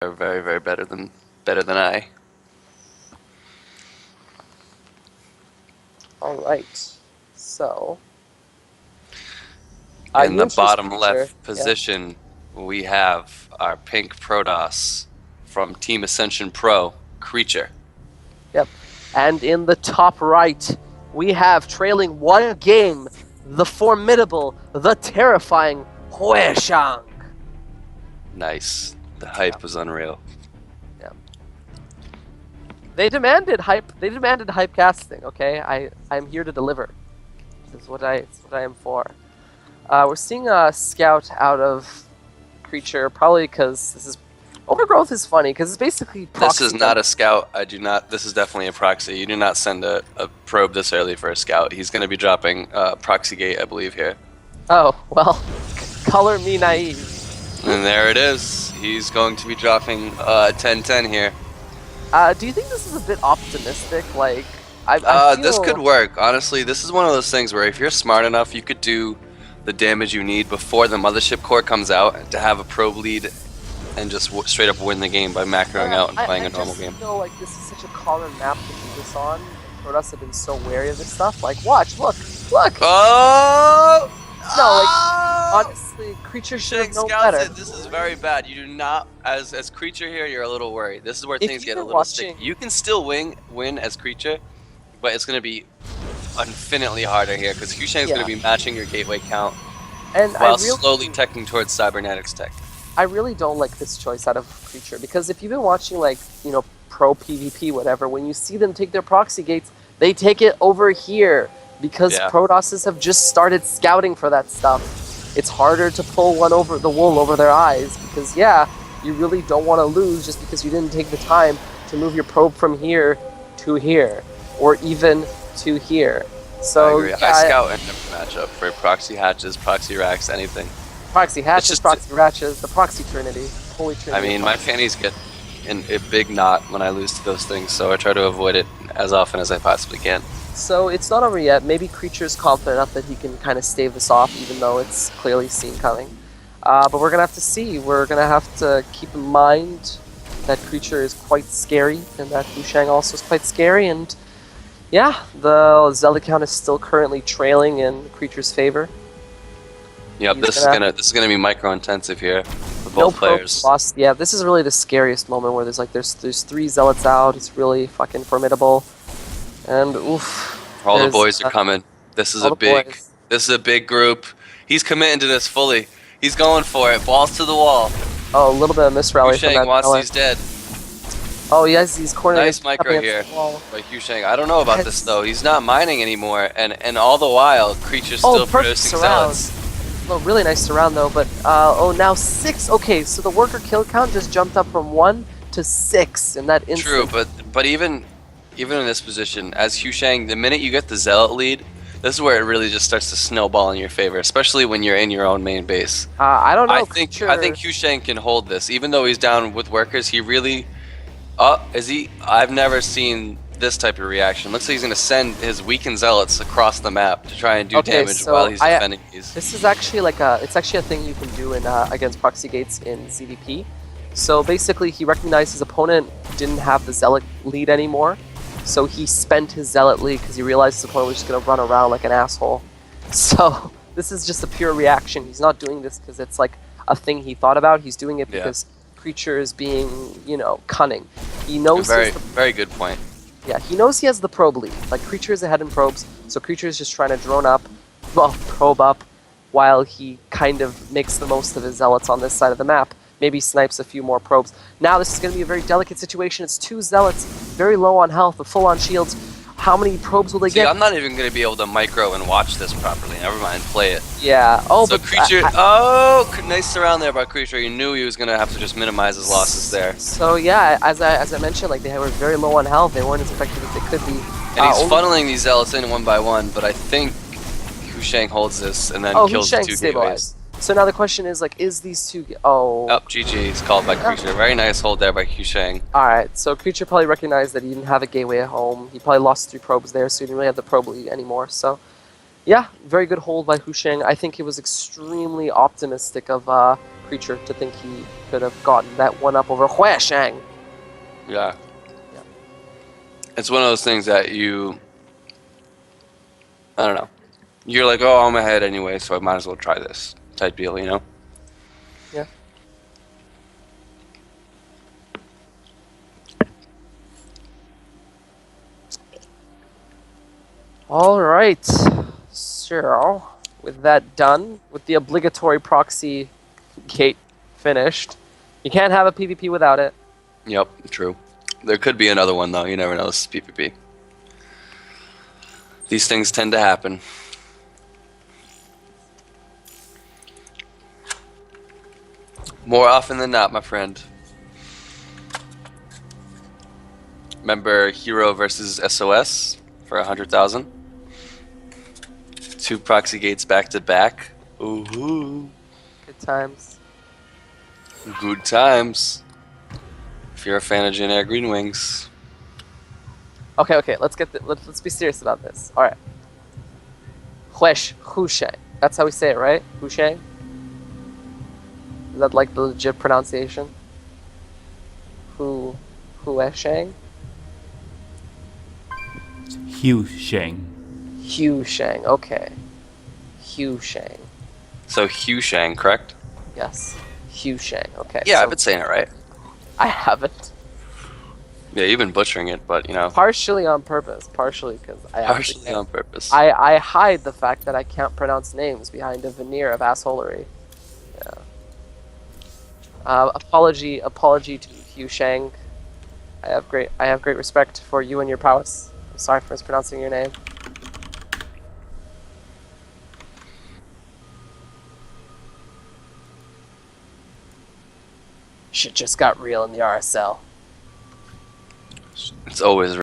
are very, very better than I. All right. So. In the you bottom introduced Creature. left position, we have our pink Protoss from Team Ascension Pro, Creature. Yep. And in the top right, we have trailing one game, the formidable, the terrifying HuShang. Nice. The hype was unreal. Yeah. They demanded hype. They demanded hype casting. Okay, I'm here to deliver. This is what I am for. We're seeing a scout out of Creature, probably because this is Overgrowth is funny because it's basically proxy. This is not a scout. I do not. This is definitely a proxy. You do not send a probe this early for a scout. He's going to be dropping proxy gate, I believe, here. Oh well, color me naive. And there it is. He's going to be dropping 10-10 here. Do you think this is a bit optimistic? Like, this could work. Honestly, this is one of those things where if you're smart enough, you could do the damage you need before the mothership core comes out to have a probe lead and just straight up win the game by macroing out and playing a normal game. I feel like this is such a common map to do this on. Protoss have been so wary of this stuff. Like, watch, look! Oh! No, like, honestly, Creature should have known better. This is very bad. You do not, as Creature here, you're a little worried. This is where things get a little sticky. You can still win as Creature, but it's going to be infinitely harder here because HuShang's going to be matching your gateway count while slowly teching towards cybernetics tech. I really don't like this choice out of Creature because if you've been watching, like, you know, pro PvP, whatever, when you see them take their proxy gates, they take it over here because Protosses have just started scouting for that stuff. It's harder to pull the wool over their eyes because, you really don't want to lose just because you didn't take the time to move your probe from here to here or even to here. So I agree. I scout in every matchup for proxy hatches, proxy racks, anything. Proxy hatches, proxy ratchets, the proxy trinity, holy trinity. I mean, my panties get in a big knot when I lose to those things, so I try to avoid it as often as I possibly can. So it's not over yet. Maybe Creature's confident enough that he can kind of stave this off, even though it's clearly seen coming. But we're gonna have to see. We're gonna have to keep in mind that Creature is quite scary, and that HuShang also is quite scary, and the Zealot count is still currently trailing in Creature's favor. Yep, this is gonna be micro intensive here for both players. Lost. Yeah, this is really the scariest moment where there's 3 Zealots out. It's really fucking formidable, and oof. All the boys are coming. This is a big group. He's committing to this fully. He's going for it. Balls to the wall. Oh, a little bit of misrally from that. Wants these dead. Oh, yes, he's cornered. Nice micro here by HuShang. I don't know about this though. He's not mining anymore, and all the while, Creature's still producing Zealots. Oh, really nice surround though, but now 6. Okay, so the worker kill count just jumped up from 1 to 6 in that instant. True, but even in this position, as HuShang, the minute you get the Zealot lead, this is where it really just starts to snowball in your favor, especially when you're in your own main base. I don't know. I think HuShang can hold this, even though he's down with workers. He really, is he? I've never seen this type of reaction. Looks like he's going to send his weakened Zealots across the map to try and do damage while he's defending these. This is actually it's actually a thing you can do in against proxy gates in CVP. So basically, he recognized his opponent didn't have the Zealot lead anymore, so he spent his Zealot lead because he realized his opponent was just going to run around like an asshole. So this is just a pure reaction. He's not doing this because it's like a thing he thought about. He's doing it because Creature is being, cunning. He knows. Very good point. Yeah, he knows he has the probe lead. Like, Creature is ahead in probes, so Creature is just trying to probe up, while he kind of makes the most of his Zealots on this side of the map. Maybe snipes a few more probes. Now this is going to be a very delicate situation. It's 2 Zealots, very low on health, but full on shields. How many probes will they get? I'm not even going to be able to micro and watch this properly. Never mind, play it. Yeah. Oh, so Creature. Nice surround there by Creature. You knew he was going to have to just minimize his losses there. So yeah, as I mentioned, like, they were very low on health. They weren't as effective as they could be. And he's funneling these Zealots in one by one, but I think HuShang holds this and then kills the 2 gateways. So now the question is, like, is these 2... GG. He's called by Creature. Very nice hold there by HuShang. Alright, so Creature probably recognized that he didn't have a gateway at home. He probably lost 3 probes there, so he didn't really have the probe lead anymore. So, yeah, very good hold by HuShang. I think it was extremely optimistic of Creature to think he could have gotten that one up over HuShang. Yeah. It's one of those things that I don't know. You're like, oh, I'm ahead anyway, so I might as well try this type deal, you know? Yeah. All right. So, with that done, with the obligatory proxy gate finished, you can't have a PvP without it. Yep, true. There could be another one, though. You never know. This is PvP. These things tend to happen. More often than not, my friend. Remember Hero versus SOS for 100,000? 2 proxy gates back to back. Ooh. Good times. Good times. If you're a fan of Jin Air Green Wings. Okay. Let's be serious about this. All right. HuShang. That's how we say it, right? HuShang. Is that like the legit pronunciation? HuShang. HuShang. HuShang. Okay. HuShang. So HuShang, correct? Yes. HuShang. Okay. Yeah, so I've been saying it right. I haven't. Yeah, you've been butchering it, but you know. Partially on purpose. Partially because Partially on purpose. I hide the fact that I can't pronounce names behind a veneer of assholery. Yeah. Apology to HuShang. I have great respect for you and your prowess. I'm sorry for mispronouncing your name. Shit just got real in the RSL. It's always